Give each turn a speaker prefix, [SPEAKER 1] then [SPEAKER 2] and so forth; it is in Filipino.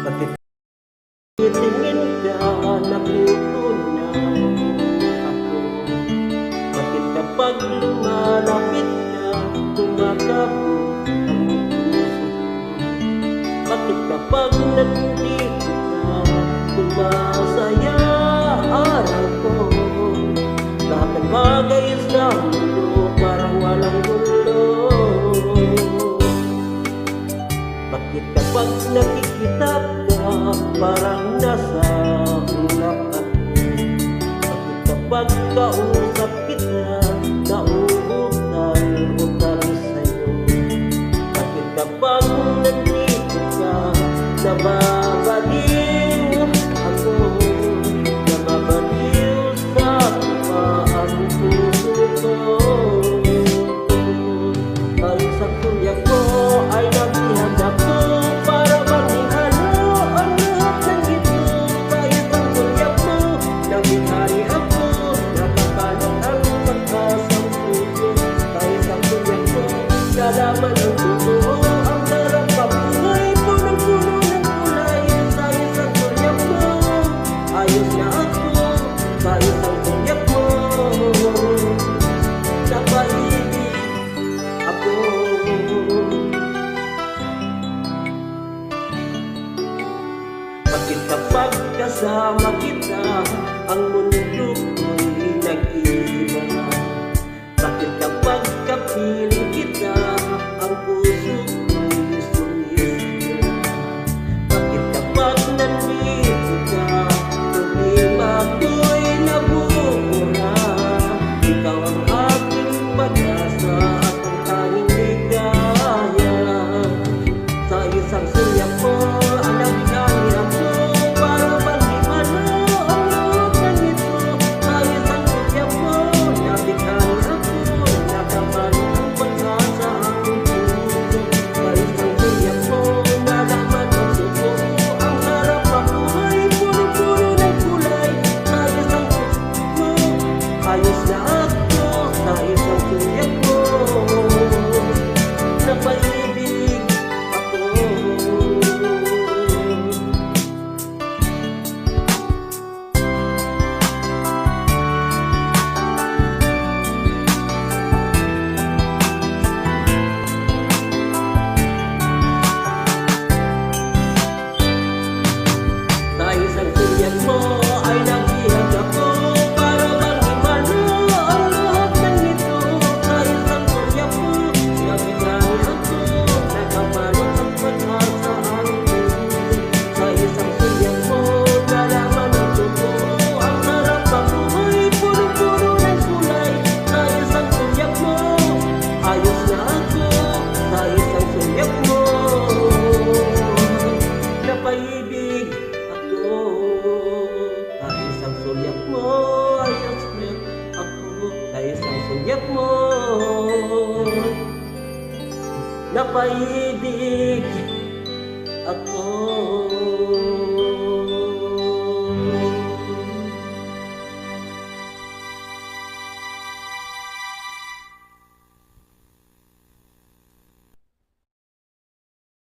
[SPEAKER 1] Bakit titingin ka naputunan ako? Bakit kapag lumalapit ka, tumakabog ang puso? Bakit kapag nandito ka, tumasaya araw ko? Lahat ng bagay sa mundo parang walang gulo. Bakit kapag nakikita ka, parang nasa ulap ako? Bakit kapag kausap kita, nauutal-utal sa'yo? Bakit kapag nandito ka, nababaliw ako? Nababaliw sa ang puso ko. Ang isang tulyak ko ay nabihag ako, para manghihalo ang lahat ng ito. Kahit ang tulyak mo, nabihari ako, nakakalot ang pagkasang puso. Kahit ang tulyak mo, nalaman ang totoo, ang darang pabuhay, punong-puno ng kulay. Kahit ang tulyak mo, ayos na ako. Kahit ang tulyak mo, napaibig ako. Bakit kapag kasama kita, ang mundo ko'y nag-iiba? Bakit kapag kapiling kita, ang puso ko'y sumisira? Bakit kapag nandito ka, problema ko'y nabubura? Ikaw ang aking pag-asa at ang tanging ligaya. Sa isang sulyak mo, ang nabigay ako, para bang himalo ang lahat ng ito. Sa isang sulyak mo, nabigay ako, nakamalo ang pag-asa ang puso. Sa isang sulyak mo, nalaman ang suko, ang sarap ang buhay, puno-puno ng kulay. Sa isang sulyak mo, ayos na ako. Sa isang sulyak mo, napaibig ako. Sa isang sulyak mo ay nabihag ako, para bang himalo ang lahat ng ito. Sa isang sulyak mo, nabigay ako, nakamalo ang pag-asa ang puso. Sa isang sulyak mo, nalaman ang totoo, ang sarap ang buhay, puno-puno ng kulay. Sa isang sulyak mo, ayos na ako. Sa isang sulyak mo, napaibig ako. Sa isang sulyak mo, ayos na ako. Sa isang sulyak mo, napaibig ako.